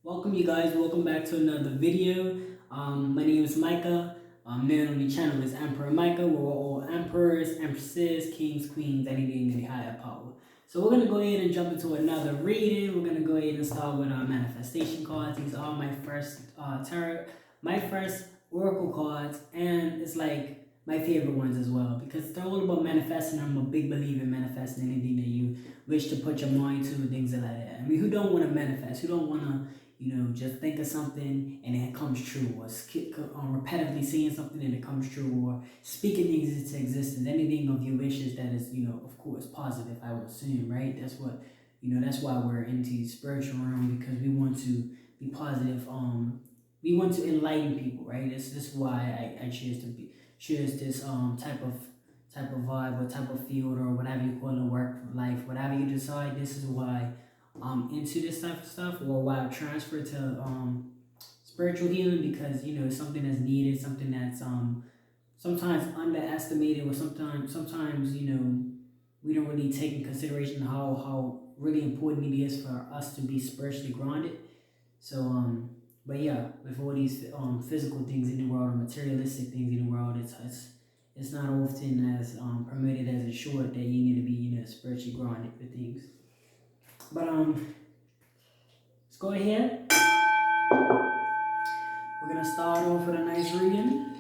Welcome you guys, welcome back to another video. My name is Micah. Name on the channel is Emperor Micah. We're all emperors, empresses, kings, queens, anything in the higher power. So we're gonna go ahead and jump into another reading. We're gonna go ahead and start with our manifestation cards. These are my first tarot, my first oracle cards, and it's like my favorite ones as well because they're all about manifesting. I'm a big believer in manifesting anything that you wish to put your mind to, things like that. I mean, who don't want to manifest? Who don't want to just think of something and it comes true, or repetitively saying something and it comes true, or speaking things into existence, anything of your wishes that is, of course, positive, I would assume, right? That's what, that's why we're into spiritual realm, because we want to be positive. We want to enlighten people, right? This is why I choose this type of vibe or type of field or whatever you call it, work, life, whatever you decide. This is why into this type of stuff, or why I've transferred to spiritual healing, because it's something that's needed, something that's sometimes underestimated, or sometimes we don't really take in consideration how really important it is for us to be spiritually grounded. So but yeah, with all these physical things in the world, or materialistic things in the world, it's not often as permitted as it should, that you need to be spiritually grounded for things. But let's go ahead. We're gonna start off with a nice reading.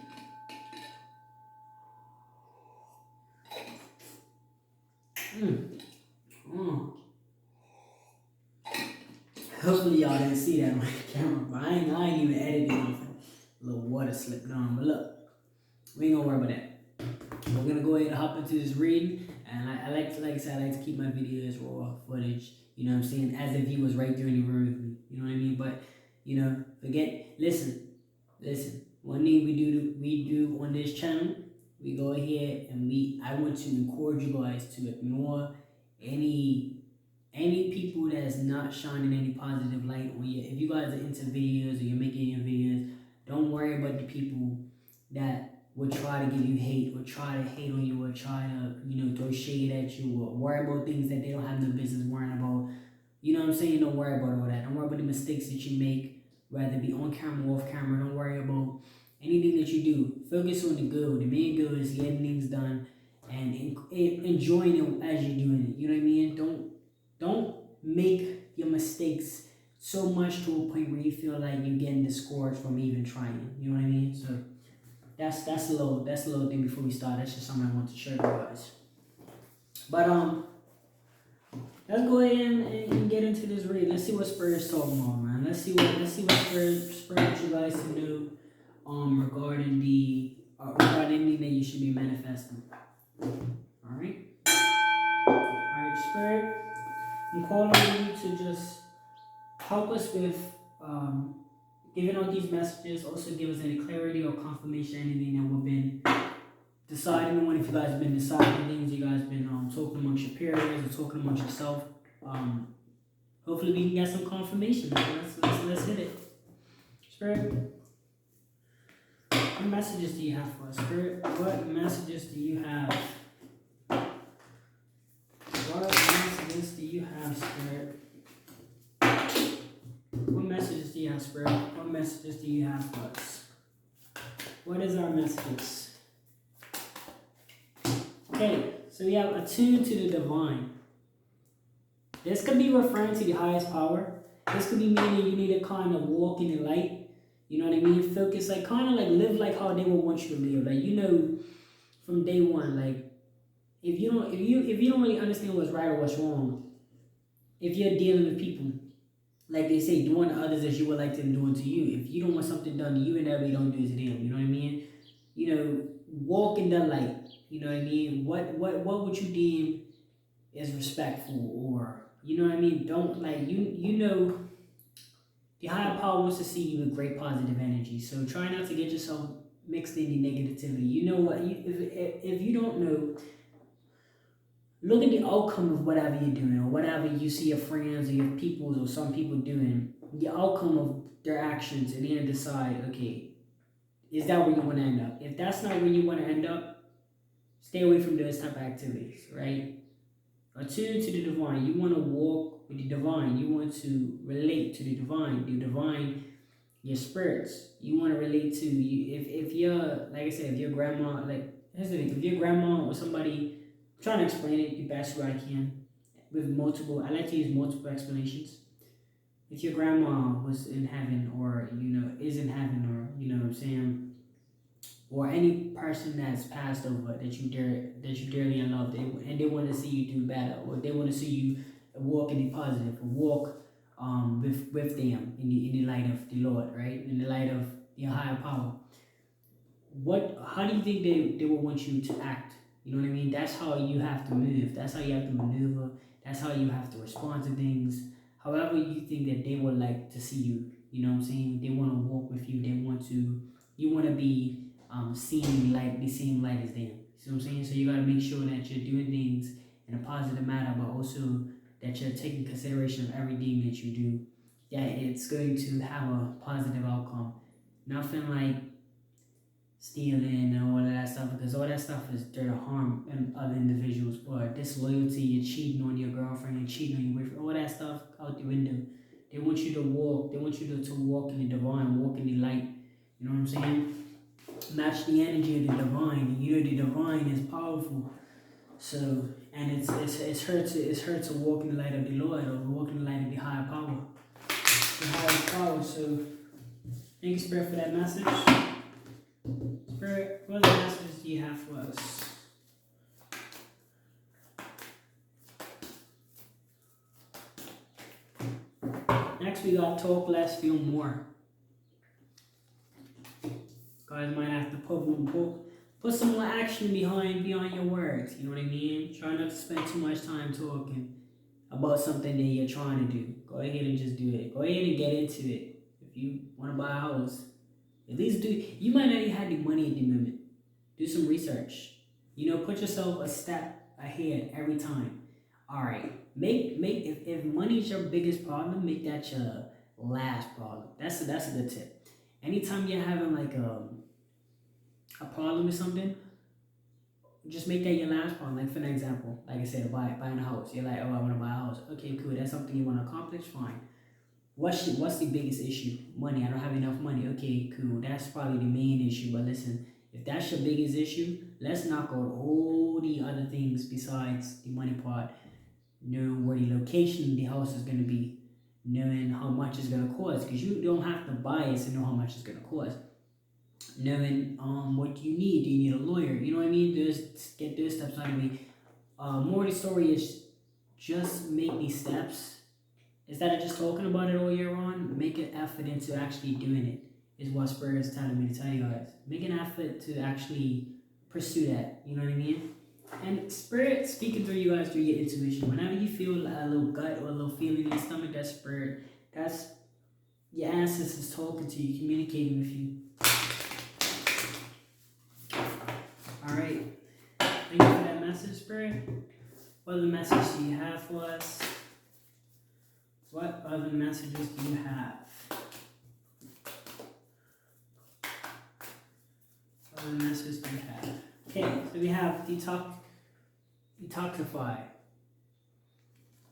Hopefully y'all didn't see that on the camera, but I ain't even editing off a little water slipping on. But look, we ain't gonna worry about that. We're gonna go ahead and hop into this reading, and I like I said, I like to keep my videos raw footage. You know what I'm saying? As if he was right there in the room with me. You know what I mean? But listen. One thing we do on this channel, we go ahead and I want to encourage you guys to ignore any people that's not shining any positive light on you. If you guys are into videos or you're making your videos, don't worry about the people that would try to give you hate, or try to hate on you, or try to throw shade at you, or worry about things that they don't have no business worrying about. You know what I'm saying? Don't worry about all that. Don't worry about the mistakes that you make, whether it be on camera or off camera. Don't worry about anything that you do. Focus on the good. The main good is getting things done and enjoying it as you're doing it. You know what I mean? Don't make your mistakes so much to a point where you feel like you're getting discouraged from even trying. You know what I mean? So that's a little thing before we start. That's just something I want to share with you guys. But let's go ahead and get into this read. Let's see what Spirit's talking about, man. Let's see what Spirit you guys to know regarding anything that you should be manifesting. Alright, Spirit, I'm calling on you to just help us with giving out these messages. Also give us any clarity or confirmation, anything that we've been deciding on. If you guys have been deciding things, you guys have been talking amongst your peers or talking amongst yourself, hopefully we can get some confirmation. Let's hit it. Spirit, what messages do you have for us? Spirit, what messages do you have? What messages do you have, Spirit? What messages do you have, Spirit? What messages do you have for us? What is our messages? Okay, so we have attuned to the divine. This could be referring to the highest power. This could be meaning you need to kind of walk in the light. You know what I mean? Focus, like kind of like live like how they would want you to live. Like from day one, like if you don't really understand what's right or what's wrong, if you're dealing with people, like they say, do unto others as you would like them doing to you. If you don't want something done to you, inevitably don't do it to them. You know what I mean? Walk in the light. You know what I mean? What would you deem is respectful, or you know what I mean? Don't like the higher power wants to see you with great positive energy. So try not to get yourself mixed in the negativity. You know what? If you don't know, look at the outcome of whatever you're doing, or whatever you see your friends or your peoples or some people doing, the outcome of their actions, and then decide, okay, is that where you want to end up? If that's not where you want to end up, stay away from those type of activities, right? Attune to the divine. You want to walk with the divine. You want to relate to the divine. The divine, your spirits. You want to relate to you. If you're, like I said, if your grandma, like here's the thing, if your grandma or somebody, I'm trying to explain it the best way I can with multiple. I like to use multiple explanations. If your grandma was in heaven, or is in heaven, or what I'm saying, or any person that's passed over that you dearly love, and they want to see you do better, or they want to see you walk in the positive, or walk with them in the light of the Lord, right? In the light of your higher power. How do you think they will want you to act? You know what I mean? That's how you have to move. That's how you have to maneuver. That's how you have to respond to things. However you think that they would like to see you. You know what I'm saying? They want to walk with you. You want to be seeing light, the same light as them. You see what I'm saying? So you got to make sure that you're doing things in a positive manner, but also that you're taking consideration of everything that you do, that it's going to have a positive outcome. Nothing like stealing and all of that stuff, because all that stuff is there to harm other individuals. Or disloyalty, you're cheating on your girlfriend, you're cheating on your boyfriend, all that stuff out the window. They want you to walk, they want you to walk in the divine, walk in the light. You know what I'm saying? Match the energy of the divine. And the divine is powerful. So, and it's her to walk in the light of the Lord, or walk in the light of the higher power. The higher power. So thank you, Spirit, for that message. Spirit, what other messages do you have for us? Next we got talk less, feel more. Guys might have to put some more action behind your words. You know what I mean? Try not to spend too much time talking about something that you're trying to do. Go ahead and just do it. Go ahead and get into it. If you want to buy a house, at least you might not even have the money at the moment. Do some research. Put yourself a step ahead every time. Alright. If money is your biggest problem, make that your last problem. That's a good tip. Anytime you're having like a problem with something, just make that your last problem. Like for an example, like I said, buying a house. You're like, oh, I want to buy a house. Okay, cool. That's something you want to accomplish. Fine. What's the biggest issue? Money. I don't have enough money. Okay, cool. That's probably the main issue. But listen, if that's your biggest issue, let's knock out all the other things besides the money part. Know where the location of the house is going to be. Knowing how much it's going to cost. Because you don't have to buy it to know how much it's going to cost. Knowing what you need. Do you need a lawyer? You know what I mean? Just get those steps out of me. More of the story is just make these steps. Instead of just talking about it all year round, make an effort into actually doing it, is what Spirit is telling me to tell you guys. Make an effort to actually pursue that. You know what I mean? And Spirit speaking through you guys through your intuition. Whenever you feel a little gut or a little feeling in your stomach, that's Spirit. That's your ancestors talking to you, communicating with you. Alright. Thank you for that message, Spirit. What other message do you have for us? What other messages do you have? What other messages do you have? Okay, so we have detoxify.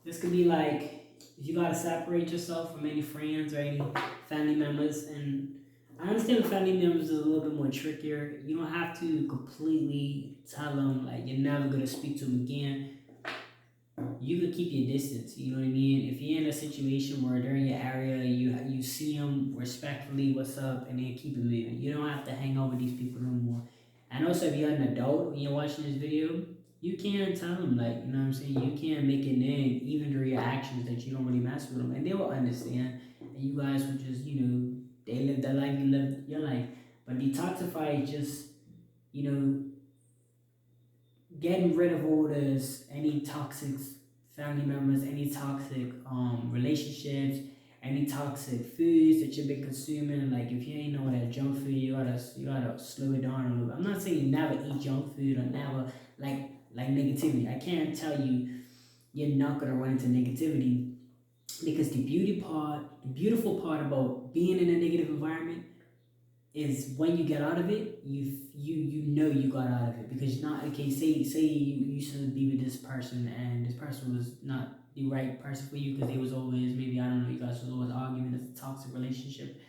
This could be like if you gotta separate yourself from any friends or any family members, and I understand the family members is a little bit more trickier. You don't have to completely tell them like you're never gonna speak to them again. You could keep your distance, you know what I mean? If you're in a situation where they're in your area, you see them respectfully, what's up, and then keep it moving. You don't have to hang out with these people no more. And also, if you're an adult and you're watching this video, you can tell them, like, you know what I'm saying? You can make it known, even through your actions, that you don't really mess with them, and they will understand. And you guys will just, they live their life, you live your life. But detoxify is just, getting rid of all this, any toxic family members, any toxic relationships, any toxic foods that you've been consuming. Like if you ain't know that junk food, you gotta slow it down a little bit. I'm not saying you never eat junk food or never like negativity. I can't tell you you're not gonna run into negativity, because the beautiful part about being in a negative environment is when you get out of it, you know you got out of it, because not okay. Say you used to be with this person and this person was not the right person for you because they was always, maybe, I don't know, you guys was always arguing. It's a toxic relationship.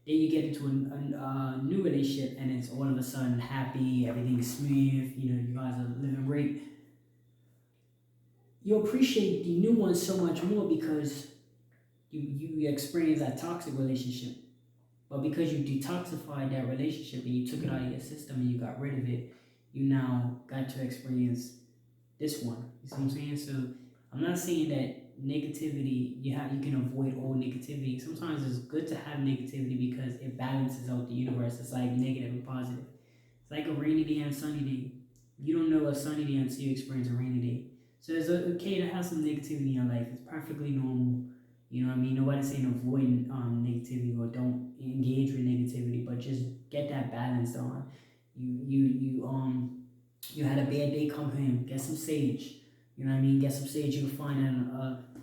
Then you get into a new relationship and it's all of a sudden happy, everything's smooth, you guys are living great. You appreciate the new one so much more because you experience that toxic relationship. But because you detoxified that relationship and you took it out of your system and you got rid of it, you now got to experience this one. You see what I'm saying? So I'm not saying that negativity, you can avoid all negativity. Sometimes it's good to have negativity because it balances out the universe. It's like negative and positive. It's like a rainy day and a sunny day. You don't know a sunny day until you experience a rainy day. So it's okay to have some negativity in your life. It's perfectly normal. You know what I mean? Nobody's saying avoid negativity or don't engage with negativity, but just get that balance on. You had a bad day, come home, get some sage. You know what I mean? Get some sage. You can find in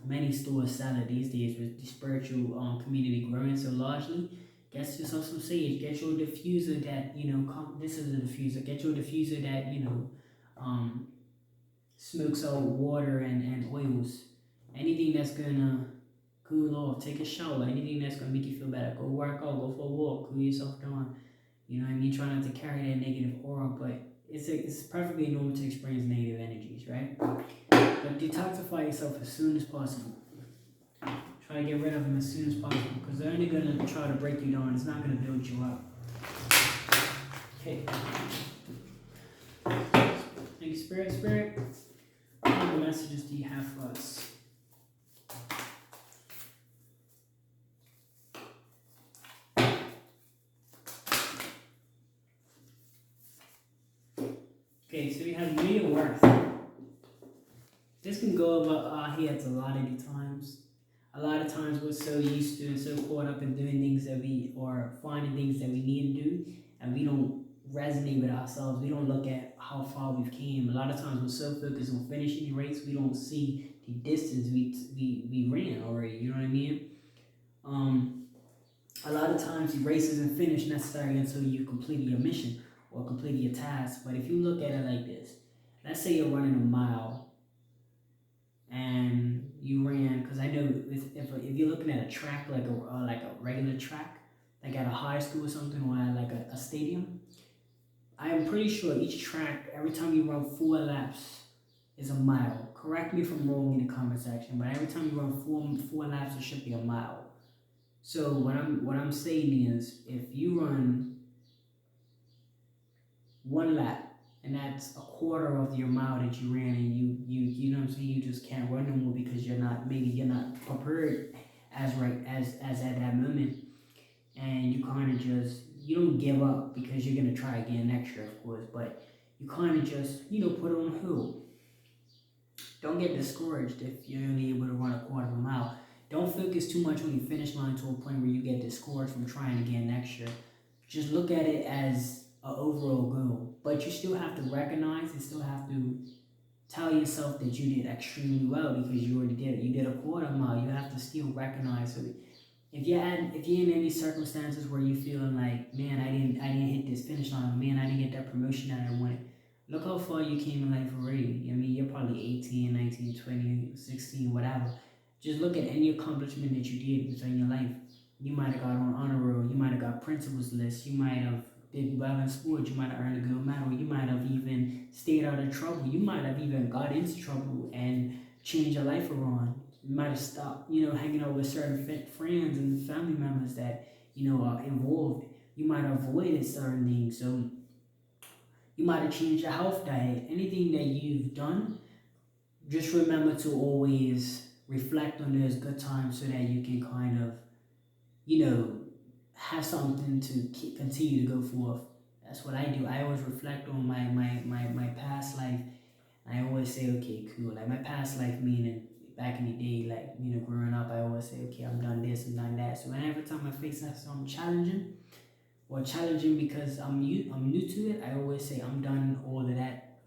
many stores sell it these days with the spiritual community growing so largely. Get yourself some sage. Get your diffuser that, this is a diffuser. Get your diffuser that, smokes out water and oils. Anything that's gonna cool off, take a shower, anything that's gonna make you feel better. Go work out, go for a walk, cool yourself down. You know what I mean? Try not to carry that negative aura, but it's perfectly normal to experience negative energies, right? But detoxify yourself as soon as possible. Try to get rid of them as soon as possible because they're only gonna try to break you down. It's not gonna build you up. Okay. Thank you, Spirit. What messages do you have for us? Okay, so we have know your worth. This can go over our heads a lot of the times. A lot of times we're so used to and so caught up in doing things or finding things that we need to do, and we don't resonate with ourselves. We don't look at how far we've came. A lot of times we're so focused on finishing the race, we don't see the distance we ran already. You know what I mean? A lot of times the race isn't finished necessarily until you complete your mission or complete your task. But if you look at it like this, let's say you're running a mile and you ran, because I know if you're looking at a track like a regular track, like at a high school or something, or at like a stadium, I am pretty sure each track, every time you run 4 laps, is a mile. Correct me if I'm wrong in the comment section, but every time you run four laps, it should be a mile. So what I'm saying is, if you run 1 lap, and that's a quarter of your mile that you ran, and you know what I'm saying, you just can't run no more because you're not prepared as at that moment, and you kind of just, you don't give up because you're gonna try again next year, of course, but you kind of just put it on hold. Don't get discouraged if you're only able to run a quarter of a mile. Don't focus too much on your finish line to a point where you get discouraged from trying again next year. Just look at it as an overall goal. But you still have to recognize and still have to tell yourself that you did extremely well because you already did it. You did a quarter mile. You have to still recognize it. If you're in any circumstances where you're feeling like, man, I didn't hit this finish line, man, I didn't get that promotion that I wanted. Look how far you came in life already. I mean, you're probably 18, 19, 20, 16, whatever. Just look at any accomplishment that you did within your life. You might have got on honor roll. You might have got principals list. You might have did well in sports. You might have earned a gold medal. You might have even stayed out of trouble. You might have even got into trouble and changed your life around. You might have stopped, hanging out with certain friends and family members that, are involved. You might have avoided certain things. So you might have changed your health diet. Anything that you've done, just remember to always reflect on those good times so that you can kind of, have something to continue to go forth. That's what I do. I always reflect on my past life. I always say, okay, cool. Like my past life, meaning back in the day, like, growing up, I always say, okay, I've done this and done that. So whenever time I face something challenging because I'm new to it, I always say I'm done all of that.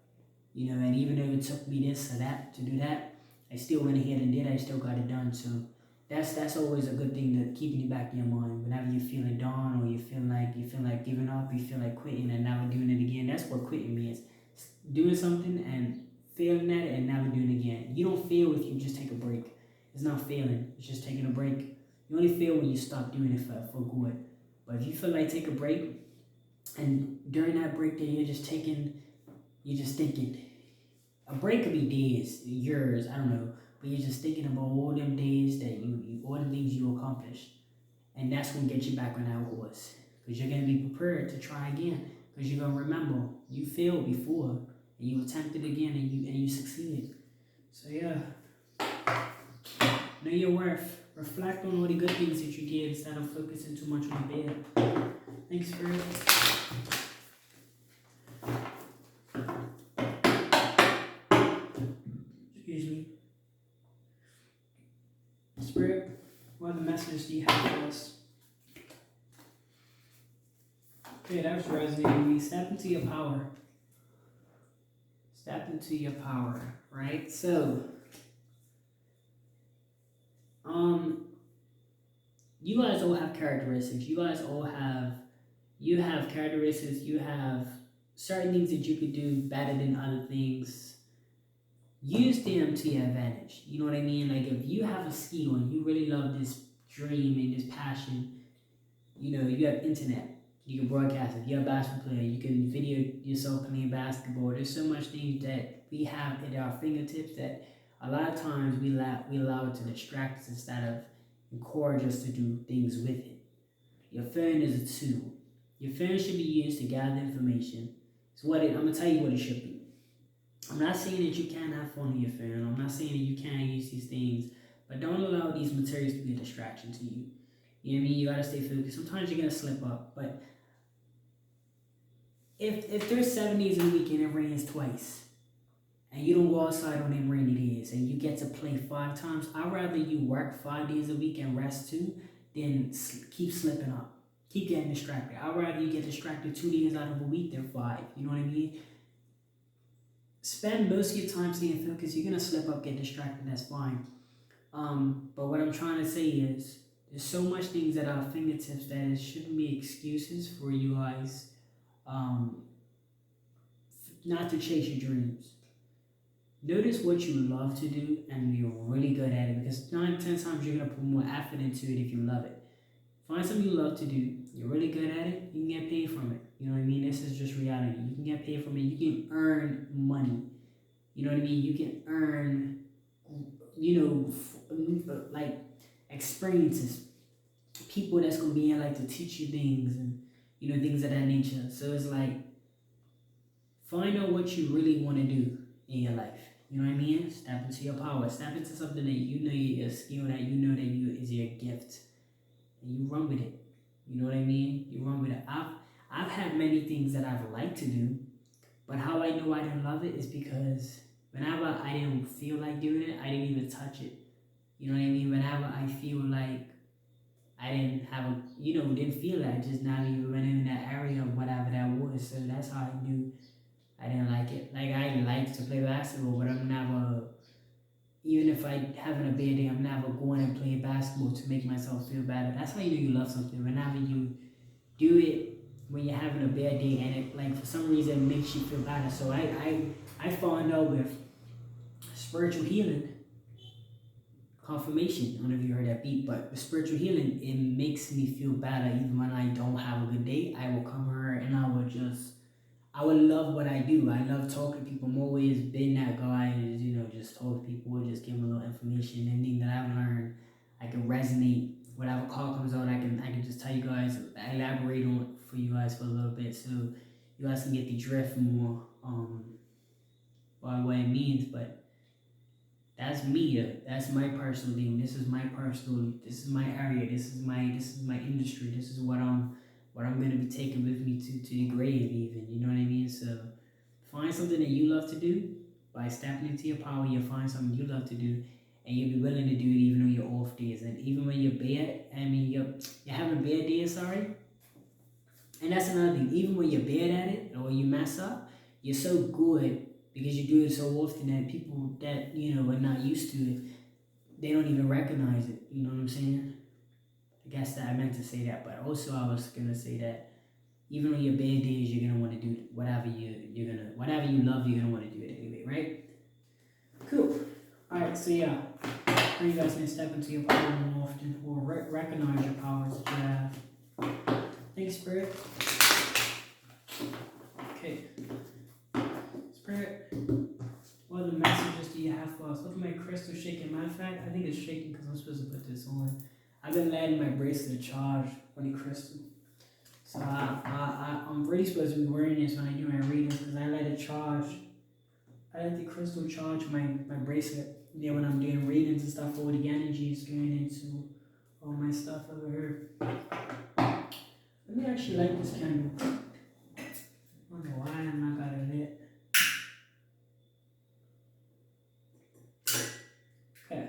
And even though it took me this or that to do that, I still went ahead and did it. I still got it done. So that's always a good thing to keep in the back of your mind. Whenever you're feeling down or you feel like giving up, you feel like quitting and never doing it again. That's what quitting means. Doing something and failing at it and never doing it again. You don't fail if you just take a break. It's not failing. It's just taking a break. You only fail when you stop doing it for good. But if you feel like take a break, and during that break that you're just thinking, a break could be days, years, I don't know, but you're just thinking about all them days that all the things you accomplished. And that's going to get you back on that horse. Because you're going to be prepared to try again. Because you're going to remember you failed before and you attempted again and you succeeded. So yeah, know your worth. Reflect on all the good things that you did instead of focusing too much on the bad. Thanks, Spirit. Excuse me. Spirit, what other messages do you have for us? Okay, that was resonating with me. Step into your power. Step into your power, right? So, you guys all have characteristics. You have characteristics. You have certain things that you could do better than other things. Use them to your advantage. You know what I mean? Like if you have a skill and you really love this dream and this passion, you know, you have internet. You can broadcast it. If you're a basketball player, you can video yourself playing basketball. There's so much things that we have at our fingertips that a lot of times we allow it to distract us instead of encourage us to do things with it. Your phone is a tool. Your phone should be used to gather information. I'm gonna tell you what it should be. I'm not saying that you can't have fun on your phone. I'm not saying that you can't use these things, but don't allow these materials to be a distraction to you. You know what I mean? You gotta stay focused. Sometimes you're gonna slip up, but if there's 7 days a week and it rains twice, and you don't go outside on them rainy days, and you get to play 5 times, I'd rather you work 5 days a week and rest 2 than keep slipping up, keep getting distracted. I'd rather you get distracted 2 days out of a week than 5. You know what I mean? Spend most of your time staying focused. You're gonna slip up, get distracted. That's fine. But what I'm trying to say is, there's so much things at our fingertips that it shouldn't be excuses for you guys not to chase your dreams. Notice what you love to do and you're really good at it, because 9 to 10 times you're going to put more effort into it if you love it. Find something you love to do, you're really good at it, you can get paid from it. You know what I mean? This is just reality. You can get paid from it, you can earn money. You know what I mean? You can earn, like experiences. People that's going to be in like to teach you things and, things of that nature. So it's like, find out what you really want to do in your life. You know what I mean? Step into your power. Step into something that you know is a skill that you know that is your gift, and you run with it. You know what I mean? You run with it. I've had many things that I've liked to do, but how I know I didn't love it is because whenever I didn't feel like doing it, I didn't even touch it. You know what I mean? Whenever I feel like I didn't have didn't feel that, just not even went in that area of whatever that was. So that's how I knew I didn't like it. Like, I like to play basketball, but I'm never, even if I having a bad day, I'm never going and playing basketball to make myself feel better. That's how you know you love something. Whenever you do it when you're having a bad day and it, like, for some reason, makes you feel better. So I fall in love with spiritual healing. Confirmation. I don't know if you heard that beat, but with spiritual healing, it makes me feel better. Even when I don't have a good day, I will come here and I would love what I do. I love talking to people. I'm always been that guy who's, just talk to people, just give them a little information. Anything that I've learned, I can resonate. Whatever call comes on, I can just tell you guys, elaborate on it for you guys for a little bit, so you guys can get the drift more by what it means. But that's me. That's my personal thing. This is my area. This is my industry. This is what I'm gonna be taking with me to the grave, even. You know what I mean? So find something that you love to do. By stepping into your power, you'll find something you love to do, and you'll be willing to do it even on your off days. And even when you're bad, you're having bad days, sorry. And that's another thing. Even when you're bad at it or you mess up, you're so good because you do it so often that people that are not used to it, they don't even recognize it. You know what I'm saying? I guess that I meant to say that, but also I was gonna say that even on your bad days, you're gonna want to do whatever you love. You're gonna want to do it anyway, right? Alright, so yeah. You guys can step into your power more often or recognize your powers that you have. Thanks, Spirit. Okay. Spirit, what other messages do you have for us? Look at my crystal shaking. Matter of fact, I think it's shaking because I'm supposed to put this on. I've been letting my bracelet charge on the crystal. So I'm really supposed to be wearing this when I do my readings because I let it charge. I let the crystal charge my bracelet. Yeah, when I'm doing readings and stuff, all the energy is going into all my stuff over here. Let me actually light this candle. I don't know why I'm not got it lit. Okay.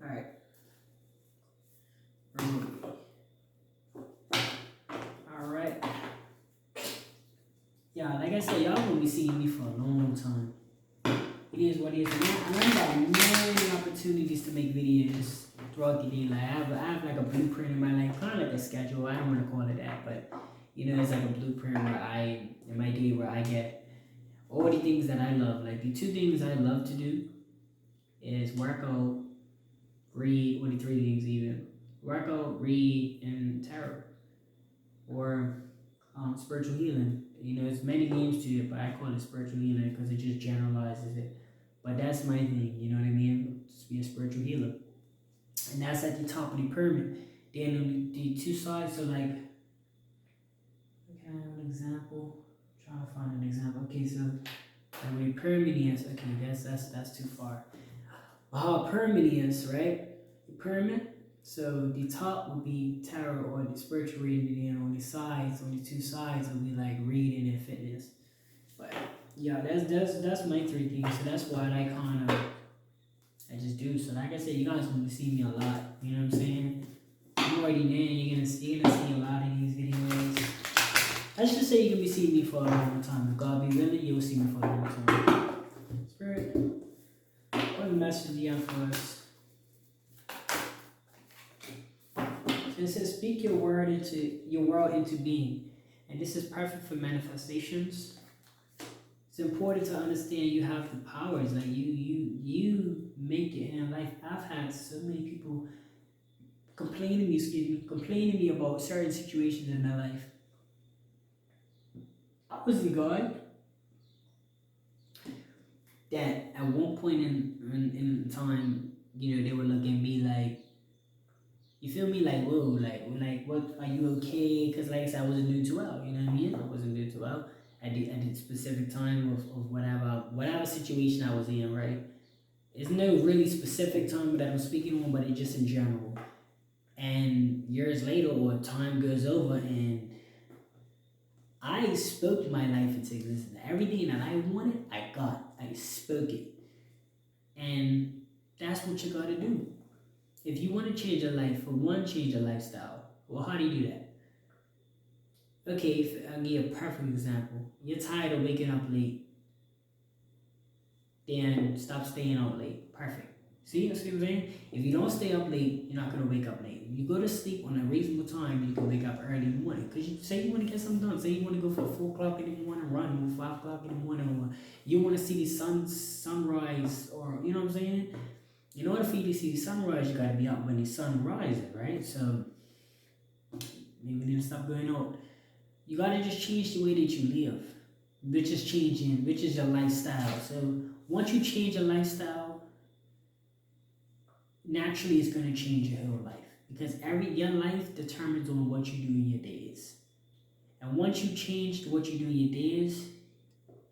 Alright. Alright. Yeah, like I said, y'all gonna be seeing me for a long time. It is what it is. And I got many opportunities to make videos throughout the day. Like I have like a blueprint in my life, kind of like a schedule. I don't want to call it that, but you know, it's like a blueprint where in my day where I get all the things that I love. Like the 2 things I love to do is work out, read, or the 3 things even. Work out, read, and tarot. Or spiritual healing. You know, there's many names to it, but I call it spiritual healing because it just generalizes it. But that's my thing, you know what I mean? Just be a spiritual healer. And that's at the top of the pyramid. Then on the 2 sides are like, can I have an example? I'm trying to find an example. Okay, so like where pyramid is, okay, that's too far. How a pyramid is, right? The pyramid. So the top would be tarot or the spiritual reading, and on the 2 sides would be like reading and fitness. But yeah, that's my 3 things. So that's why I just do. So like I said, you guys gonna see me a lot. You know what I'm saying? You already know you're gonna see a lot of these videos. I should say you're gonna be seeing me for a long time. If God be willing, you'll see me for a long time. Spirit, what message do you have for us? It says, speak your world into being. And this is perfect for manifestations. It's important to understand you have the powers. Like you make it in life. I've had so many people complaining to me about certain situations in their life. I was the God that at one point in time, you know, they were looking at me like, you feel me? Like, whoa, like, what, are you okay? Because, like I said, I wasn't doing too well, you know what I mean? I wasn't doing too well at the specific time of whatever situation I was in, right? There's no really specific time that I'm speaking on, but it's just in general. And years later, or time goes over, and I spoke my life into existence. Everything that I wanted, I got. I spoke it. And that's what you gotta do. If you want to change your life, for one, change your lifestyle. Well, how do you do that? Okay, I'll give you a perfect example. You're tired of waking up late. Then stop staying out late. Perfect. See what I'm saying? If you don't stay up late, you're not going to wake up late. If you go to sleep on a reasonable time, you can wake up early in the morning. Because you say you want to get something done. Say you want to go for 4 o'clock in the morning, run, or 5 o'clock in the morning, or you want to see the sunrise, or, you know what I'm saying? In order for you to see the sunrise, you got to be up when the sun rises, right? So, maybe we need to stop going out. You got to just change the way that you live, which is your lifestyle. So, once you change your lifestyle, naturally it's going to change your whole life. Because your life determines on what you do in your days. And once you change what you do in your days,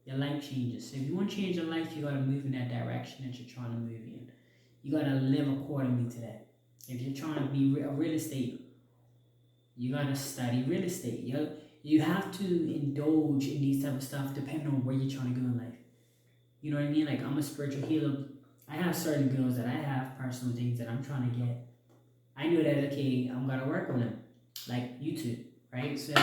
your life changes. So, if you want to change your life, you got to move in that direction that you're trying to move in. You gotta live accordingly to that. If you're trying to be a real estate, you gotta study real estate. You have to indulge in these type of stuff depending on where you're trying to go in life. You know what I mean? Like, I'm a spiritual healer. I have certain goals that I have, personal things that I'm trying to get. I know that, okay, I'm gonna work on them, like YouTube, right? So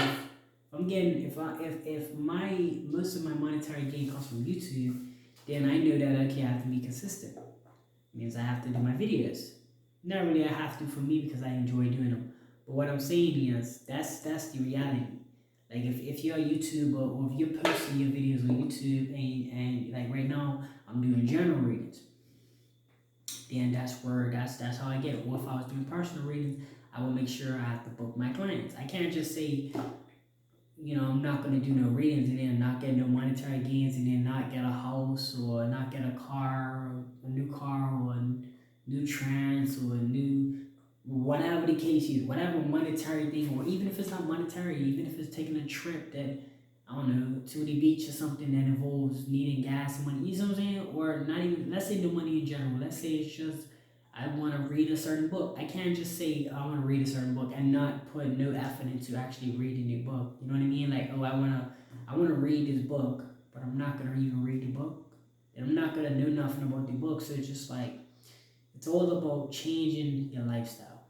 if most of my monetary gain comes from YouTube, then I know that, okay, I have to be consistent. Means I have to do my videos. Not really I have to for me because I enjoy doing them. But what I'm saying is that's the reality. Like if you're a YouTuber or if you're posting your videos on YouTube and like right now I'm doing general readings, then that's how I get it. Or if I was doing personal readings, I will make sure I have to book my clients. I can't just say, I'm not going to do no readings and then not get no monetary gains and then not get a house or not get a car, a new car or a new trans or a new, whatever the case is, whatever monetary thing, or even if it's not monetary, even if it's taking a trip that, I don't know, to the beach or something that involves needing gas and money, you know what I'm saying? Or not even, let's say no money in general. Let's say it's just, I want to read a certain book. I can't just say I want to read a certain book and not put no effort into actually reading the book. You know what I mean? Like, oh, I want to read this book, but I'm not gonna even read the book, and I'm not gonna know nothing about the book. So it's just like, it's all about changing your lifestyle,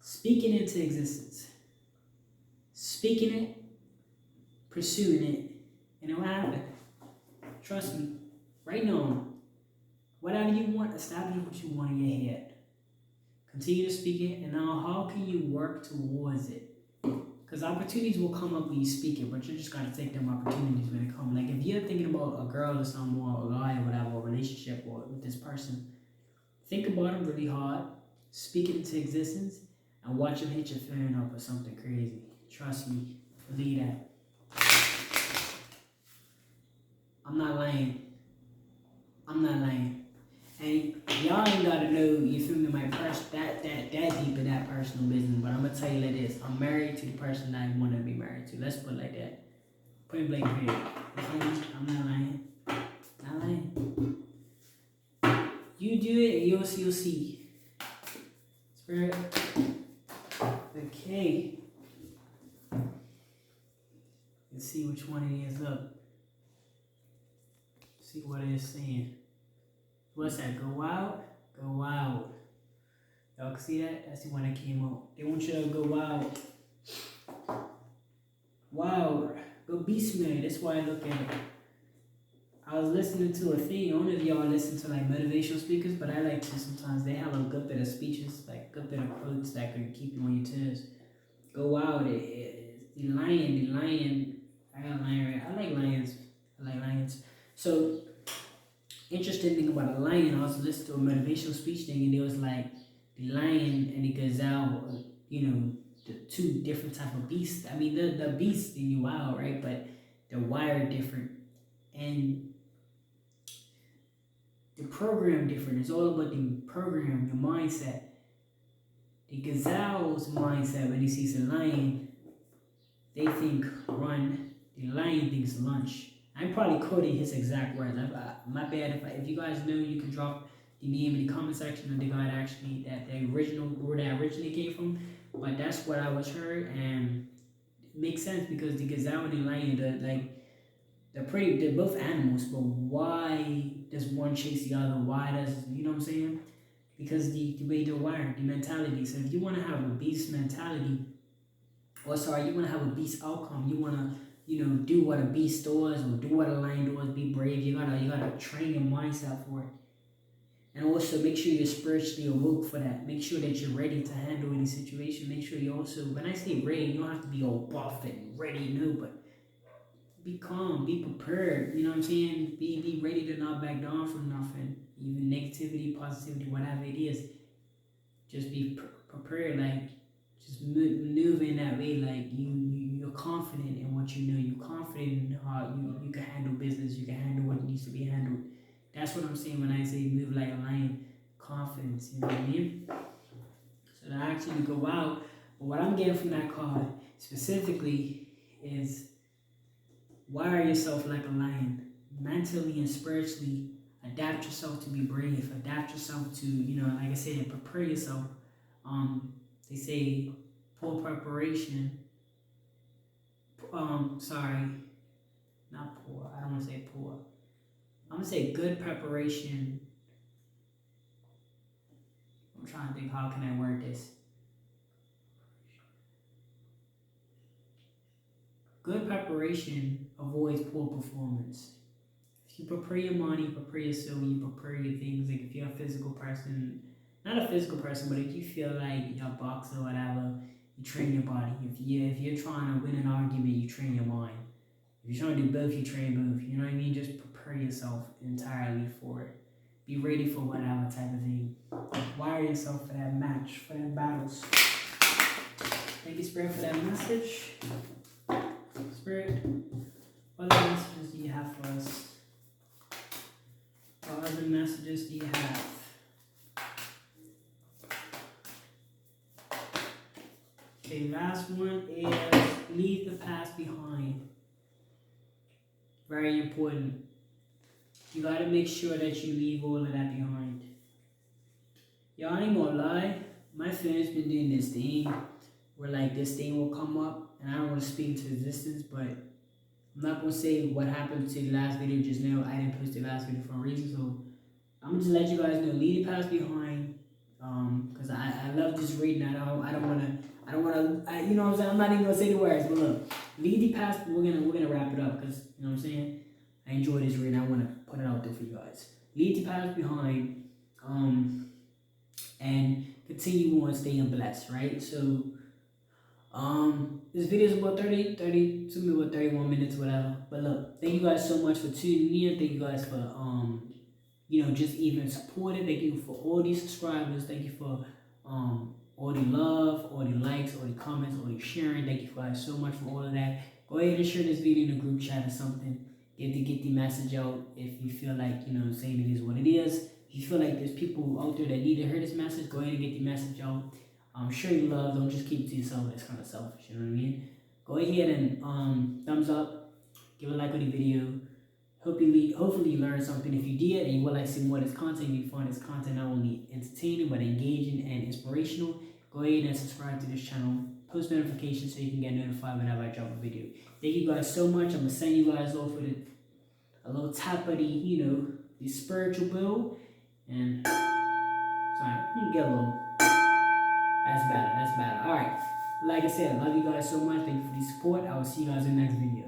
speaking it into existence, speaking it, pursuing it, and it will happen. Trust me. Right now, whatever you want, establish what you want in your head. Continue to speak it, and now how can you work towards it? Because opportunities will come up when you speak it, but you just gotta take them opportunities when they come. Like if you're thinking about a girl or something, or a guy or whatever, or a relationship or with this person, think about it really hard, speak it into existence, and watch him hit your phone up or something crazy. Trust me, believe that. I'm not lying. And y'all ain't gotta know, you feel me, my that deep in that personal business, but I'm gonna tell you like this. I'm married to the person that I want to be married to. Let's put it like that. Point blank period. You feel me? I'm not lying. Not lying. You do it and you'll see. Spirit. Okay. Let's see which one it is up. See what it is saying. What's that? Go wild? Go wild. Y'all can see that? That's the one that came out. They want you to go wild. Wild. Go beast mode. That's why I look at it. I was listening to a thing. I don't know if y'all listen to like motivational speakers, but I like to sometimes. They have a good bit of speeches, like good bit of quotes that can keep you on your toes. Go wild. The lion. I got a lion right. I like lions. So, interesting thing about a lion, I was listening to a motivational speech thing, and it was like the lion and the gazelle, the two different type of beasts. I mean, the beasts in you wild, right? But they're wired different, and the program different. It's all about the program, your mindset. The gazelle's mindset, when he sees a lion, they think run. The lion thinks lunch. I'm probably quoting his exact words. My bad. If you guys know, you can drop the name in the comment section of the guy that the original, where that originally came from. But that's what I was heard, and it makes sense because the gazelle and the lion, they're both animals. But why does one chase the other? Why does, you know what I'm saying? Because the way they're wired, the mentality. So if you want to have a beast mentality, you want to have a beast outcome. You want to, do what a beast does or do what a lion does. Be brave. You gotta train your mindset for it, and also make sure you're spiritually awoke for that. Make sure that you're ready to handle any situation. Make sure you also, when I say ready, you don't have to be all buff and ready, no, but be calm, be prepared. You know what I'm saying? Be ready to not back down from nothing, even negativity, positivity, whatever it is. Just be prepared, like just maneuver in that way, like you're confident in what you know. You're confident in how you can handle business. You can handle what needs to be handled. That's what I'm saying when I say move like a lion. Confidence, you know what I mean? So to actually go out. But what I'm getting from that card specifically is wire yourself like a lion, mentally and spiritually. Adapt yourself to be brave. Adapt yourself to, like I said, prepare yourself. They say poor preparation. Sorry, not poor. I don't want to say poor. I'm gonna say good preparation. I'm trying to think, how can I word this? Good preparation avoids poor performance. If you prepare your money, prepare your soul, you prepare your things. Like if you're a physical person, not a physical person, but if you feel like you're a boxer or whatever, you train your body. If you're trying to win an argument, you train your mind. If you're trying to do both, you train both. You know what I mean? Just prepare prepare yourself entirely for it. Be ready for whatever type of thing. Wire yourself for that match, for that battles. Thank you, Spirit, for that message. Spirit, what other messages do you have for us? What other messages do you have? Okay, last one is leave the past behind. Very important. You gotta make sure that you leave all of that behind. Y'all ain't gonna lie, my friend's been doing this thing where like this thing will come up, and I don't want to speak into existence, but I'm not gonna say what happened to the last video just now. I didn't post the last video for a reason, so I'm gonna just let you guys know, leave the past behind. Cause I love just reading. I don't wanna, you know what I'm saying? I'm not even gonna say the words, but look, leave the past. We're gonna wrap it up, cause you know what I'm saying. I enjoy this reading. I want to put it out there for you guys. Leave the past behind, and continue on staying blessed, right? So, this video is about 31 minutes, whatever. But look, thank you guys so much for tuning in. Thank you guys for, you know, just even supporting. Thank you for all these subscribers. Thank you for, all the love, all the likes, all the comments, all the sharing. Thank you guys so much for all of that. Go ahead and share this video in a group chat or something. Get the message out if you feel like, you know, saying it is what it is. If you feel like there's people out there that need to hear this message, go ahead and get the message out. Share your love. Don't just keep it to yourself. That's kind of selfish, you know what I mean? Go ahead and thumbs up. Give a like on the video. Hopefully you learned something. If you did and you would like to see more of this content, you find this content not only entertaining but engaging and inspirational, go ahead and subscribe to this channel. Post notifications so you can get notified whenever I drop a video. Thank you guys so much. I'm gonna send you guys off with a little tap of the, you know, the spiritual bill. And sorry, you can get a little. That's better. Alright. Like I said, I love you guys so much. Thank you for the support. I will see you guys in the next video.